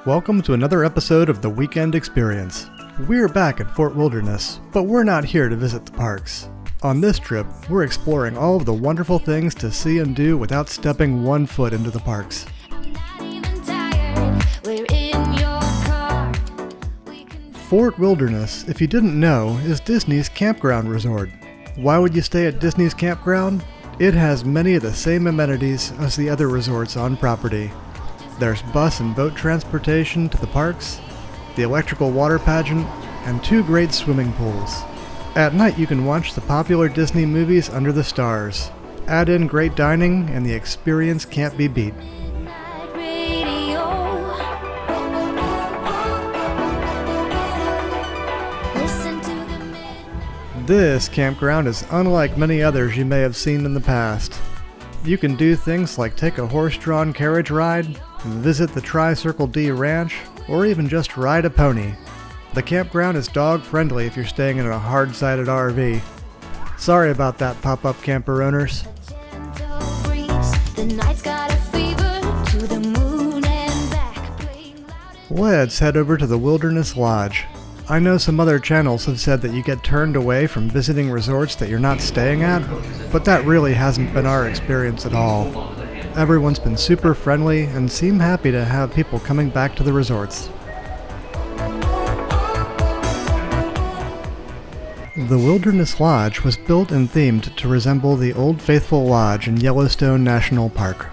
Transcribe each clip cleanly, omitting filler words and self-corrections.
Welcome to another episode of The Weekend Experience. We're back at Fort Wilderness, but we're not here to visit the parks. On this trip, we're exploring all of the wonderful things to see and do without stepping one foot into the parks. Fort Wilderness, if you didn't know, is Disney's campground resort. Why would you stay at Disney's campground? It has many of the same amenities as the other resorts on property. There's bus and boat transportation to the parks, the electrical water pageant, and 2 great swimming pools. At night you can watch the popular Disney movies under the stars. Add in great dining and the experience can't be beat. This campground is unlike many others you may have seen in the past. You can do things like take a horse-drawn carriage ride, visit the Tri-Circle D Ranch, or even just ride a pony. The campground is dog-friendly if you're staying in a hard-sided RV. Sorry about that, pop-up camper owners. Let's head over to the Wilderness Lodge. I know some other channels have said that you get turned away from visiting resorts that you're not staying at, but that really hasn't been our experience at all. Everyone's been super friendly and seem happy to have people coming back to the resorts. The Wilderness Lodge was built and themed to resemble the Old Faithful Lodge in Yellowstone National Park.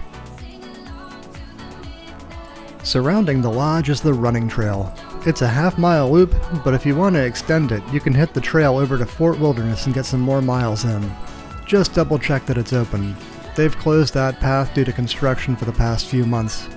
Surrounding the lodge is the running trail. It's a half-mile loop, but if you want to extend it, you can hit the trail over to Fort Wilderness and get some more miles in. Just double check that it's open. They've closed that path due to construction for the past few months.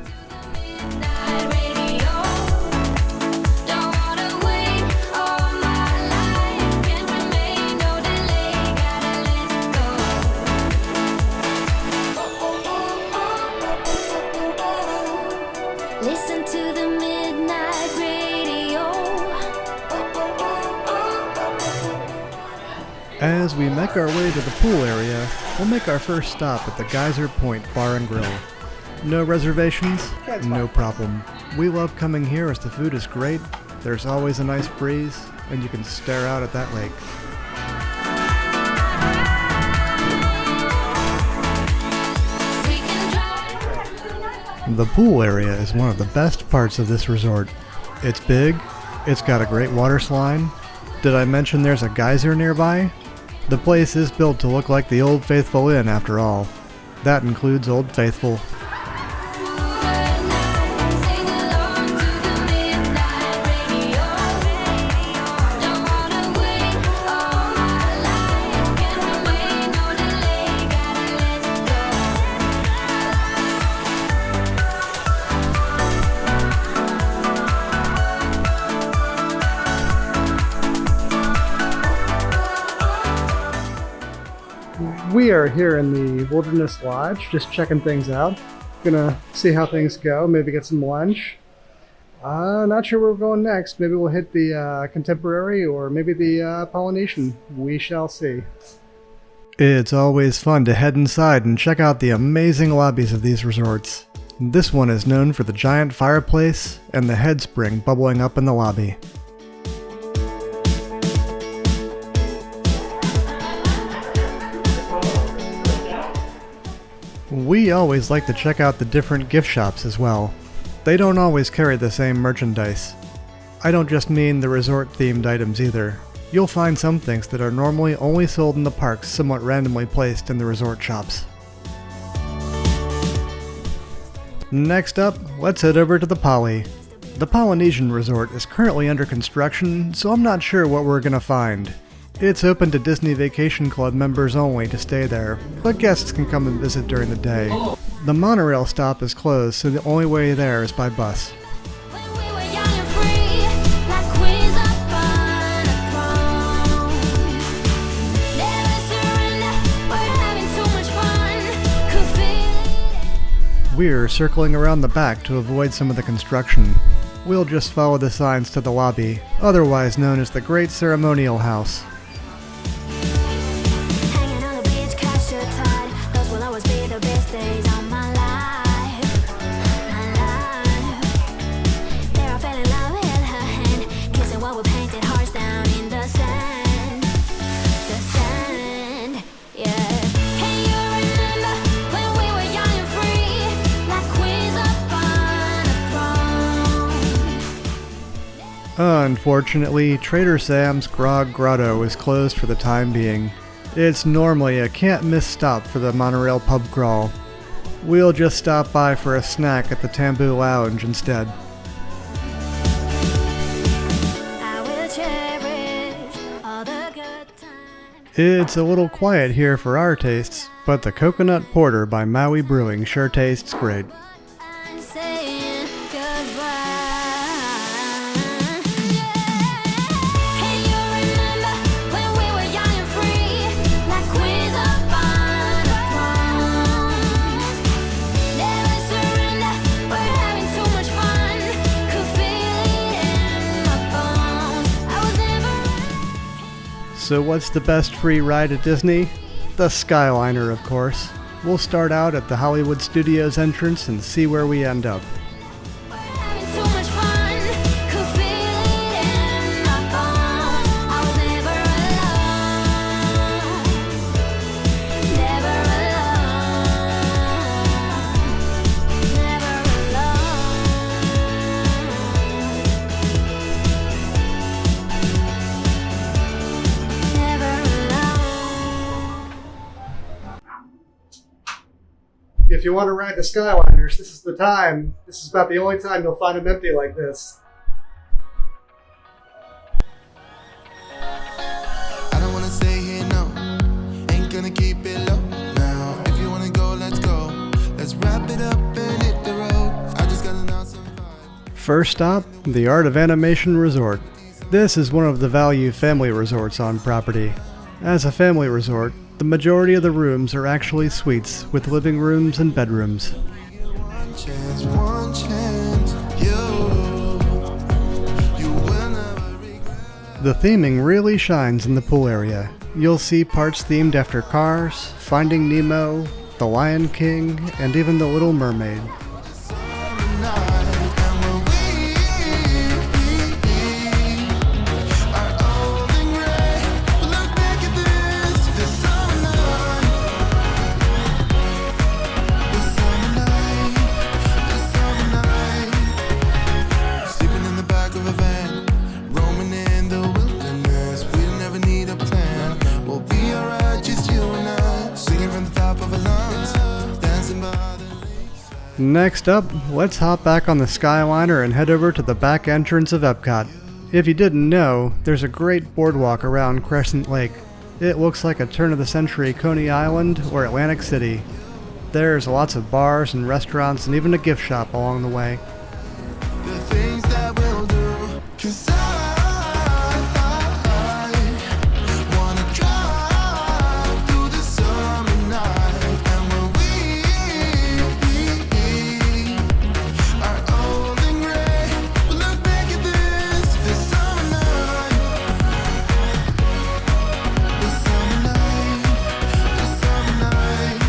As we make our way to the pool area, we'll make our first stop at the Geyser Point Bar and Grill. No reservations? No problem. We love coming here as the food is great, there's always a nice breeze, and you can stare out at that lake. The pool area is one of the best parts of this resort. It's big, it's got a great water slide. Did I mention there's a geyser nearby? The place is built to look like the Old Faithful Inn after all. That includes Old Faithful. We are here in the Wilderness Lodge, just checking things out. Gonna see how things go, maybe get some lunch. Not sure where we're going next. Maybe we'll hit the Contemporary or maybe the Polynesian. We shall see. It's always fun to head inside and check out the amazing lobbies of these resorts. This one is known for the giant fireplace and the head spring bubbling up in the lobby. We always like to check out the different gift shops as well. They don't always carry the same merchandise. I don't just mean the resort-themed items either. You'll find some things that are normally only sold in the parks somewhat randomly placed in the resort shops. Next up, let's head over to the Poly. The Polynesian resort is currently under construction, so I'm not sure what we're gonna find. It's open to Disney Vacation Club members only to stay there, but guests can come and visit during the day. The monorail stop is closed, so the only way there is by bus. We're circling around the back to avoid some of the construction. We'll just follow the signs to the lobby, otherwise known as the Great Ceremonial House. Unfortunately, Trader Sam's Grog Grotto is closed for the time being. It's normally a can't-miss stop for the monorail pub crawl. We'll just stop by for a snack at the Tambu Lounge instead. It's a little quiet here for our tastes, but the Coconut Porter by Maui Brewing sure tastes great. So what's the best free ride at Disney? The Skyliner, of course. We'll start out at the Hollywood Studios entrance and see where we end up. If you want to ride the Skyliners, this is the time. This is about the only time you'll find them empty like this. I don't want to stay here, no. Ain't gonna keep it low now. If you want to go, let's go. Let's wrap it up and hit the road. I just got an awesome vibe. First stop, the Art of Animation Resort. This is one of the value family resorts on property. As a family resort, the majority of the rooms are actually suites with living rooms and bedrooms. One chance, you will never regret. The theming really shines in the pool area. You'll see parts themed after Cars, Finding Nemo, The Lion King, and even The Little Mermaid. Next up, let's hop back on the Skyliner and head over to the back entrance of Epcot. If you didn't know, there's a great boardwalk around Crescent Lake. It looks like a turn-of-the-century Coney Island or Atlantic City. There's lots of bars and restaurants and even a gift shop along the way. The things that we'll do, 'cause I wanna drive through the summer night. And when we are old and gray, we'll look back at this summer night. The summer night, the summer night.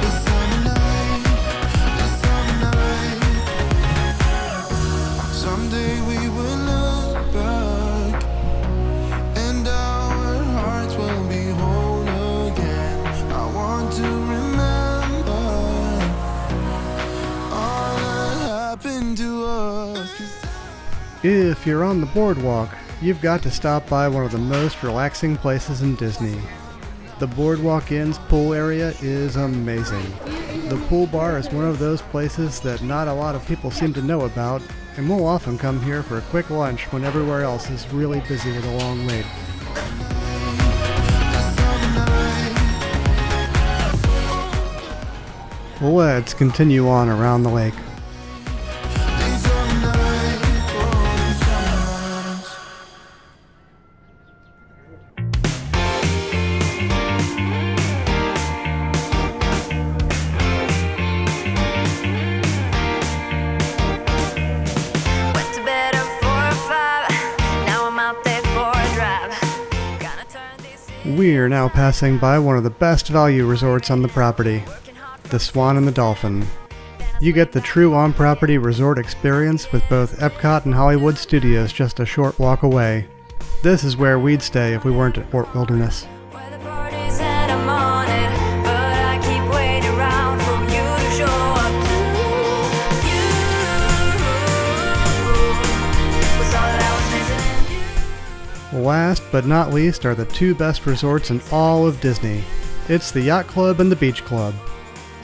The summer night, the summer night. Someday we will look back, and our hearts will be whole again. I want to remember all that happened to us. 'Cause If you're on the boardwalk, you've got to stop by one of the most relaxing places in Disney. The Boardwalk Inn's pool area is amazing. The pool bar is one of those places that not a lot of people seem to know about, and we'll often come here for a quick lunch when everywhere else is really busy with a long wait. Let's continue on around the lake. these summer nights, oh, these summer nights. Went to bed at 4 or 5. Now I'm out there for a drive. Gonna turn this We're now passing by one of the best value resorts on the property, the Swan and the Dolphin. You get the true on-property resort experience with both Epcot and Hollywood Studios just a short walk away. This is where we'd stay if we weren't at Fort Wilderness. where the party's at, I'm on it. But I keep waiting around for you to show up too. You Last but not least are the two best resorts in all of Disney. It's the Yacht Club and the Beach Club.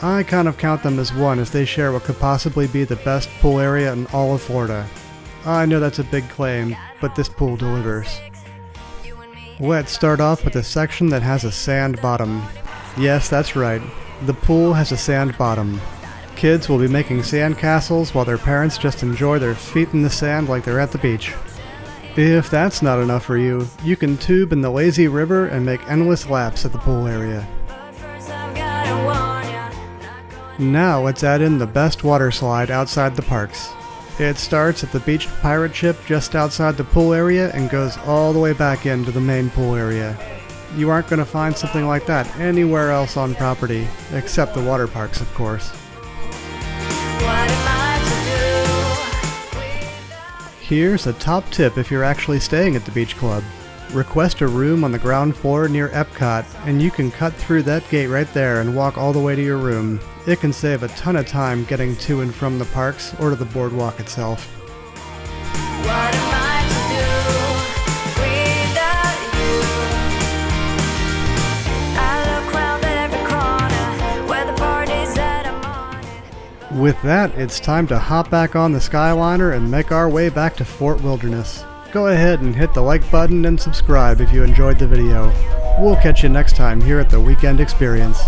I kind of count them as one, as they share what could possibly be the best pool area in all of Florida. I know that's a big claim, but this pool delivers. Let's start off with a section that has a sand bottom. Yes, that's right. The pool has a sand bottom. Kids will be making sand castles while their parents just enjoy their feet in the sand like they're at the beach. If that's not enough for you, you can tube in the lazy river and make endless laps at the pool area. Now let's add in the best water slide outside the parks. It starts at the beach pirate ship just outside the pool area and goes all the way back into the main pool area. You aren't going to find something like that anywhere else on property, except the water parks, of course. Here's a top tip if you're actually staying at the beach club. Request a room on the ground floor near Epcot, and you can cut through that gate right there and walk all the way to your room. It can save a ton of time getting to and from the parks or to the boardwalk itself. What am I to do without you? I look round every corner where the party's at, I'm on it. With that, it's time to hop back on the Skyliner and make our way back to Fort Wilderness. Go ahead and hit the like button and subscribe if you enjoyed the video. We'll catch you next time here at the Weekend Experience.